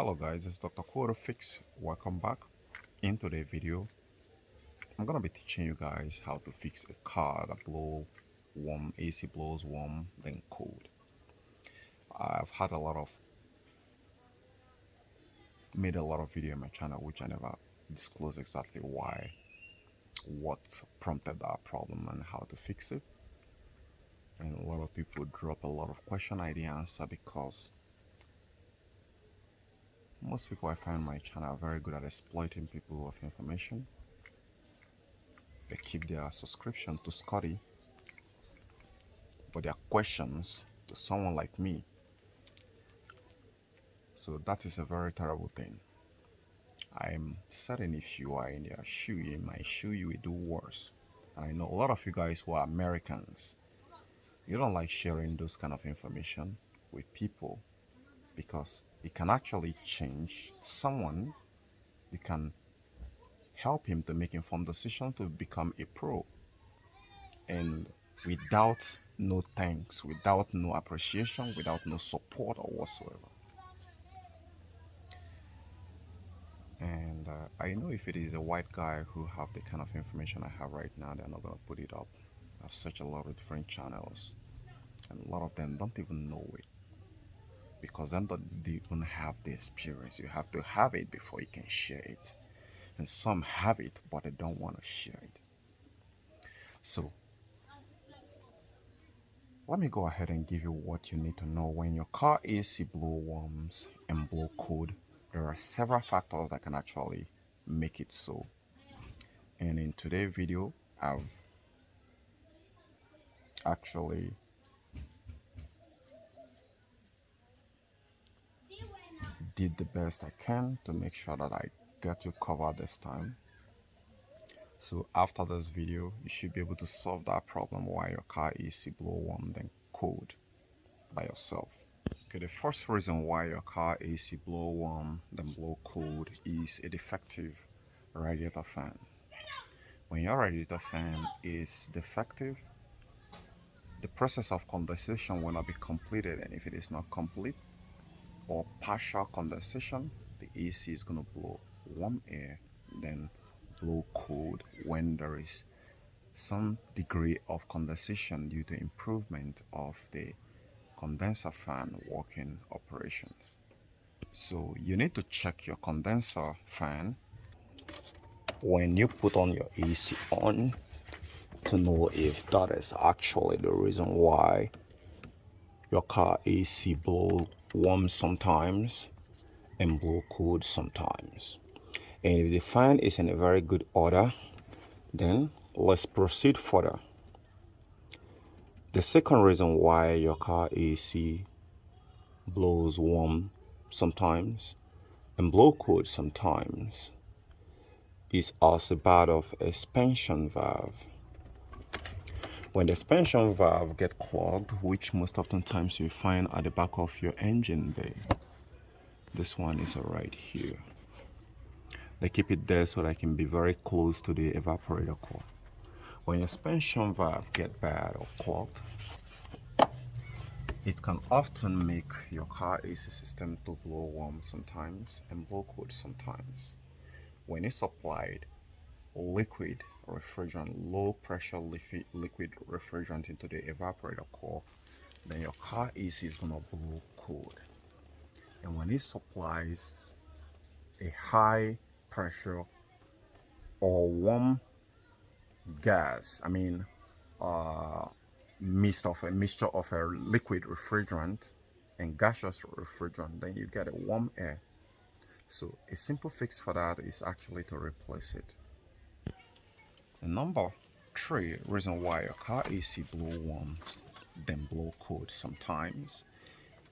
Hello guys, it's Dr. Quote Fix. Welcome back. In today's video, I'm gonna be teaching you guys how to fix a car that blow warm, AC blows warm, then cold. I've had made a lot of video on my channel which I never disclose exactly why, what prompted that problem and how to fix it. And a lot of people drop a lot of question I didn't answer because most people I find on my channel are very good at exploiting people of information. They keep their subscription to Scotty, but their questions to someone like me. So that is a very terrible thing. I'm certain if you are in their shoe, in my shoe, you will do worse. And I know a lot of you guys who are Americans, you don't like sharing those kind of information with people because it can actually change someone. You can help him to make informed decision to become a pro. And without no thanks, without no appreciation, without no support or whatsoever. And I know if it is a white guy who have the kind of information I have right now, they're not going to put it up. I've searched a lot of different channels, and a lot of them don't even know it because they don't even have the experience. You have to have it before you can share it. And some have it, but they don't want to share it. So let me go ahead and give you what you need to know when your car AC blow warms and blow cold. There are several factors that can actually make it so. And in today's video, I've actually did the best I can to make sure that I get you covered this time. So after this video, you should be able to solve that problem why your car AC blow warm then cold by yourself. Okay, the first reason why your car AC blow warm then blow cold is a defective radiator fan. When your radiator fan is defective, the process of condensation will not be completed, and if it is not complete or partial condensation, the AC is going to blow warm air, then blow cold when there is some degree of condensation due to improvement of the condenser fan working operations. So you need to check your condenser fan when you put on your AC on to know if that is actually the reason why your car AC blow warm sometimes and blow cold sometimes. And if the fan is in a very good order, then let's proceed further. The second reason why your car AC blows warm sometimes and blow cold sometimes is also part of expansion valve. When the expansion valve get clogged, which most often times you find at the back of your engine bay, this one is right here. They keep it there so that it can be very close to the evaporator core. When your expansion valve get bad or clogged, it can often make your car AC system to blow warm sometimes and blow cold sometimes. When it's applied liquid refrigerant, low pressure liquid refrigerant into the evaporator core, then your car AC is going to blow cold. And when it supplies a high pressure or warm gas, mixture of a liquid refrigerant and gaseous refrigerant, then you get a warm air. So a simple fix for that is actually to replace it. The number 3 reason why your car AC blow warm then blow cold sometimes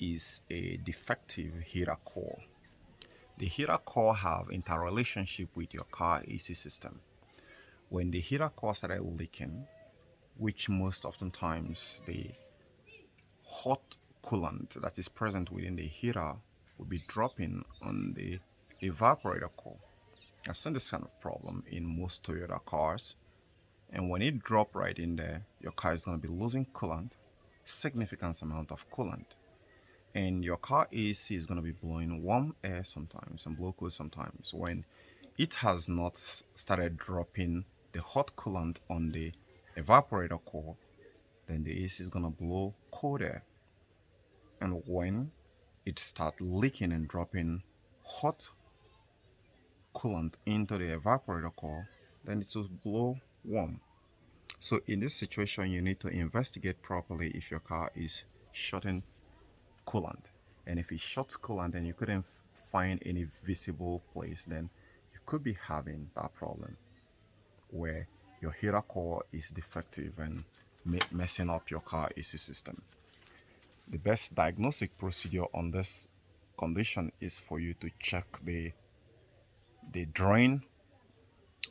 is a defective heater core. The heater core have interrelationship with your car AC system. When the heater core started leaking, which most oftentimes the hot coolant that is present within the heater will be dropping on the evaporator core. I've seen this kind of problem in most Toyota cars, and when it drop right in there, your car is going to be losing coolant, significant amount of coolant. and your car AC is going to be blowing warm air sometimes and blow cool sometimes. When it has not started dropping the hot coolant on the evaporator core, then the AC is going to blow cold air. And when it starts leaking and dropping hot coolant into the evaporator core, then it will blow warm. So in this situation, you need to investigate properly if your car is shorting coolant. And if it shorts coolant and you couldn't find any visible place, then you could be having that problem where your heater core is defective and messing up your car AC system. The best diagnostic procedure on this condition is for you to check the drain,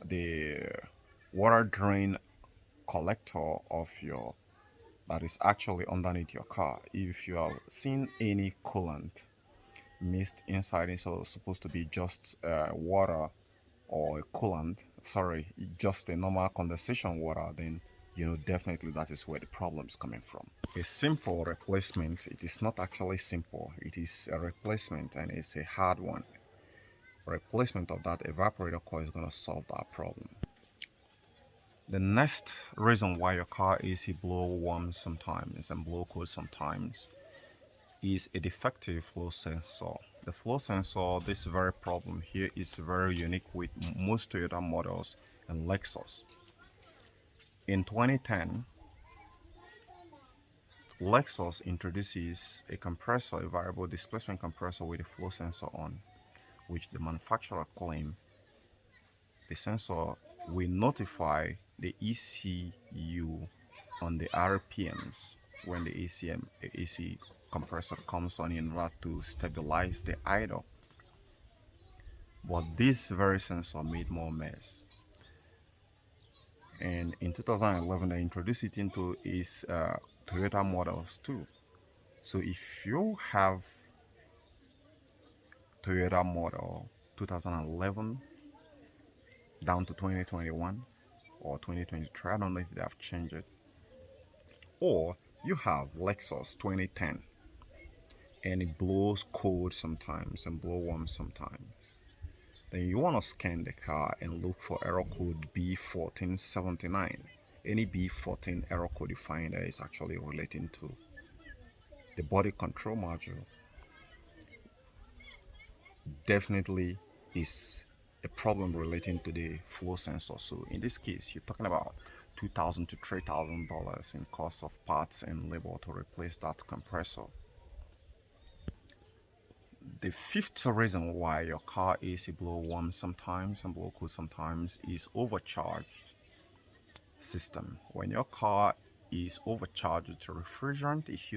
the water drain collector of your that is actually underneath your car. If you have seen any coolant mist inside, it's supposed to be just water or a coolant, sorry, just a normal condensation water, then you know definitely that is where the problem is coming from. A simple replacement, it is not actually simple, it is a replacement and it's a hard one. Replacement of that evaporator coil is going to solve that problem. The next reason why your car AC blow warm sometimes and blow cold sometimes is a defective flow sensor. The flow sensor, this very problem here is very unique with most Toyota models and Lexus. In 2010, Lexus introduces a compressor, a variable displacement compressor with a flow sensor on, which the manufacturer claims the sensor will notify the ECU on the RPMs when the AC compressor comes on in order to stabilize the idle. But this very sensor made more mess. And in 2011, they introduced it into its Toyota models too. So if you have Toyota model 2011 down to 2021 or 2023, I don't know if they have changed it, or you have Lexus 2010 and it blows cold sometimes and blow warm sometimes, then you want to scan the car and look for error code B1479. Any B14 error code you find there is actually relating to the body control module. Definitely is a problem relating to the flow sensor. So in this case, you're talking about $2,000 to $3,000 in cost of parts and labor to replace that compressor. The fifth reason why your car AC blow warm sometimes and blow cool sometimes is overcharged system. When your car is overcharged with refrigerant, if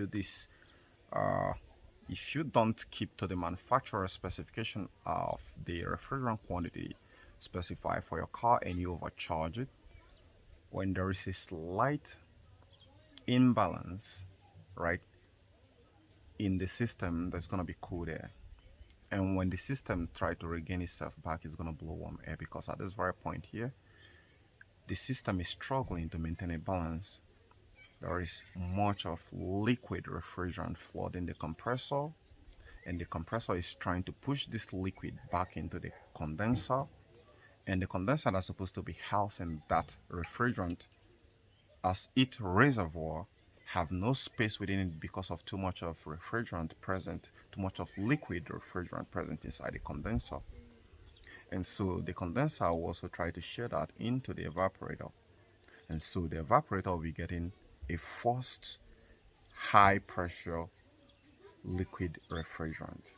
you don't keep to the manufacturer specification of the refrigerant quantity specified for your car and you overcharge it, when there is a slight imbalance, right, in the system, there's going to be cold air. And when the system tries to regain itself back, it's going to blow warm air, because at this very point here, the system is struggling to maintain a balance. There is much of liquid refrigerant flooding the compressor, and the compressor is trying to push this liquid back into the condenser, and the condenser that's supposed to be housing that refrigerant as its reservoir have no space within it because of too much of refrigerant present, too much of liquid refrigerant present inside the condenser. And so the condenser will also try to share that into the evaporator. And so the evaporator will be getting a forced high pressure liquid refrigerant.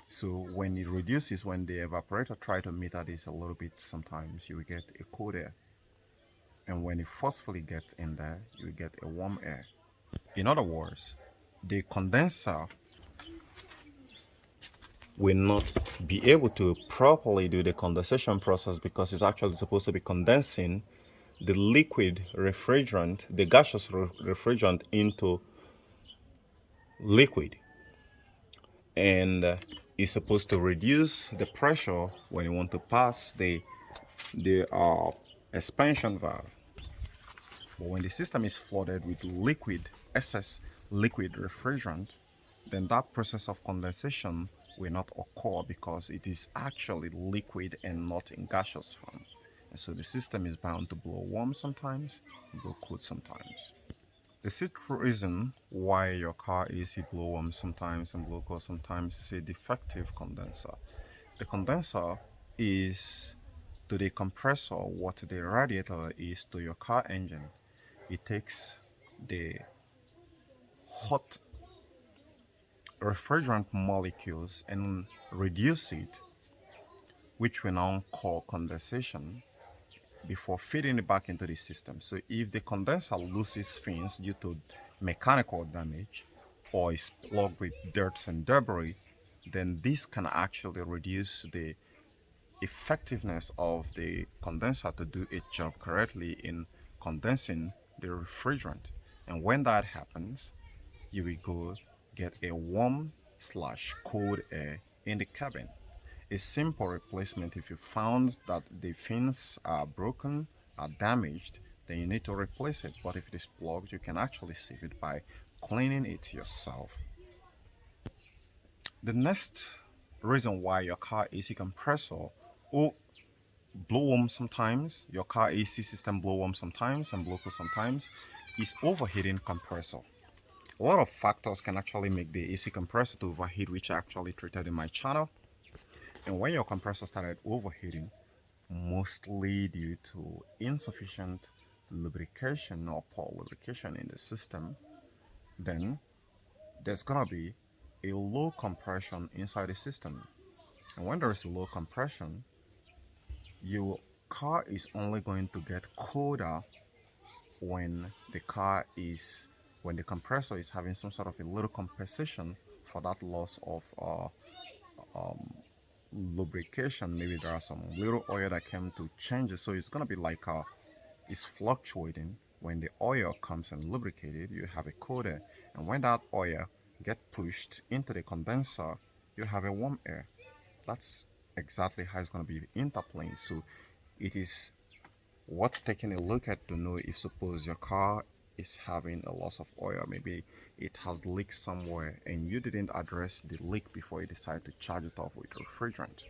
So when it reduces, when the evaporator try to meter this a little bit, sometimes you will get a cold air. And when it forcefully gets in there, you will get a warm air. In other words, the condenser will not be able to properly do the condensation process, because it's actually supposed to be condensing the liquid refrigerant, the gaseous refrigerant, into liquid. And it's supposed to reduce the pressure when you want to pass the expansion valve. But when the system is flooded with excess liquid refrigerant, then that process of condensation will not occur because it is actually liquid and not in gaseous form. And so the system is bound to blow warm sometimes, blow cold sometimes. The sixth reason why your car AC blow warm sometimes and blow cold sometimes is a defective condenser. The condenser is to the compressor what the radiator is to your car engine. It takes the hot refrigerant molecules and reduce it, which we now call condensation, before feeding it back into the system. So if the condenser loses fins due to mechanical damage or is plugged with dirt and debris, then this can actually reduce the effectiveness of the condenser to do its job correctly in condensing the refrigerant. And when that happens, you will go get a warm slash cold air in the cabin. A simple replacement, if you found that the fins are broken, are damaged, then you need to replace it. But if it is plugged, you can actually save it by cleaning it yourself. The next reason why your car AC compressor will blow warm sometimes, your car AC system blow warm sometimes and blow cool sometimes, is overheating compressor. A lot of factors can actually make the AC compressor to overheat, which I actually treated in my channel. And when your compressor started overheating, mostly due to insufficient lubrication or poor lubrication in the system, then there's gonna be a low compression inside the system. And when there is a low compression, your car is only going to get colder when the compressor is having some sort of a little compensation for that loss of lubrication. Maybe there are some little oil that came to change it, so it's gonna be like it's fluctuating. When the oil comes and lubricated, you have a cold air, and when that oil get pushed into the condenser, you have a warm air. That's exactly how it's gonna be interplaying. So it is what's taking a look at to know if suppose your car is having a loss of oil, maybe it has leaked somewhere and you didn't address the leak before you decide to charge it off with refrigerant.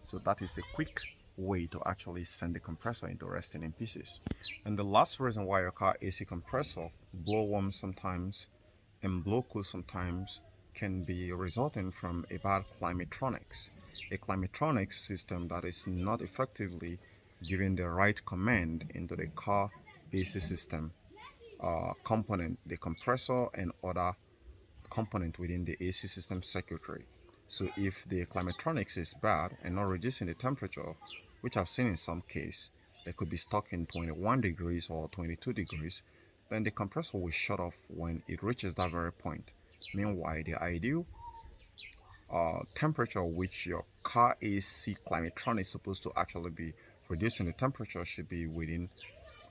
So that is a quick way to actually send the compressor into resting in pieces. And the last reason why your car AC compressor blow warm sometimes and blow cool sometimes can be resulting from a bad climatronics. A climatronics system that is not effectively giving the right command into the car AC system component, the compressor and other component within the AC system circuitry. So if the climatronics is bad and not reducing the temperature, which I've seen in some case, they could be stuck in 21 degrees or 22 degrees, then the compressor will shut off when it reaches that very point. Meanwhile, the ideal temperature which your car AC climatron is supposed to actually be reducing the temperature should be within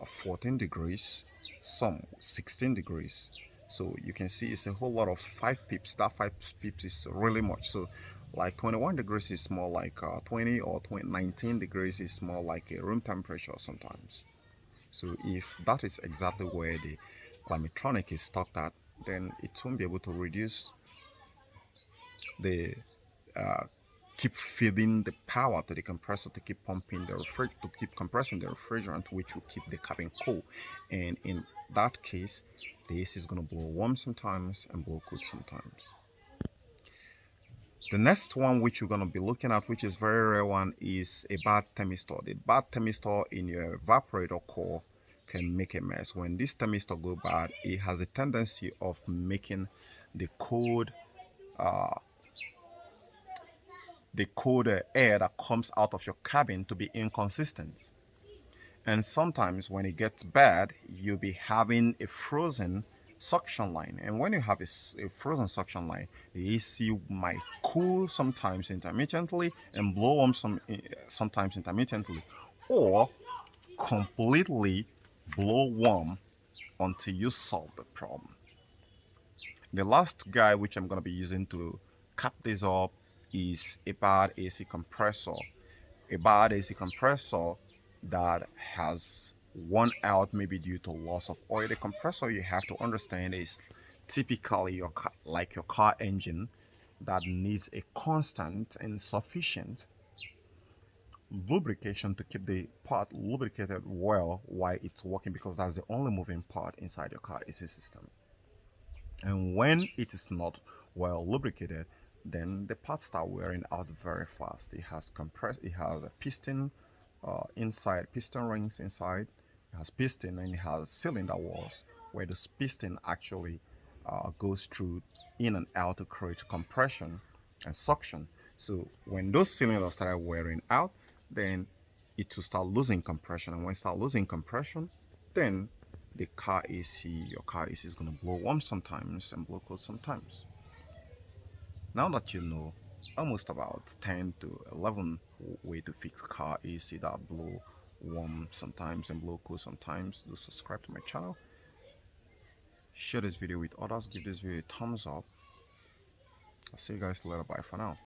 14 degrees, some 16 degrees. So you can see it's a whole lot of 5 pips. That 5 pips is really much. So like 21 degrees is more like 20 or 19 degrees is more like a room temperature sometimes. So if that is exactly where the climatronic is stuck at, then it won't be able to reduce the uh, keep feeding the power to the compressor to keep pumping the refrigerant, to keep compressing the refrigerant, which will keep the cabin cool. And in that case, the AC is going to blow warm sometimes and blow cool sometimes. The next one which you're going to be looking at, which is very rare one, is a bad thermistor. The bad thermistor in your evaporator core can make a mess. When this thermistor go bad, it has a tendency of making the cold air that comes out of your cabin to be inconsistent. And sometimes when it gets bad, you'll be having a frozen suction line. And when you have a frozen suction line, the AC might cool sometimes intermittently and blow warm sometimes intermittently, or completely blow warm until you solve the problem. The last guy which I'm going to be using to cap this up is a bad AC compressor. A bad AC compressor that has worn out maybe due to loss of oil. The compressor, you have to understand, is typically your car, like your car engine, that needs a constant and sufficient lubrication to keep the part lubricated well while it's working, because that's the only moving part inside your car AC system. And when it is not well lubricated, then the parts start wearing out very fast. It has compressed, it has a piston inside, piston rings inside, it has piston, and it has cylinder walls where the piston actually goes through in and out to create compression and suction. So when those cylinders start wearing out, then it will start losing compression, and when it start losing compression, then the car AC, your car AC is going to blow warm sometimes and blow cold sometimes. Now that you know almost about 10 to 11 way to fix car AC that blow warm sometimes and blow cold sometimes, do subscribe to my channel, share this video with others, give this video a thumbs up. I'll see you guys later. Bye for now.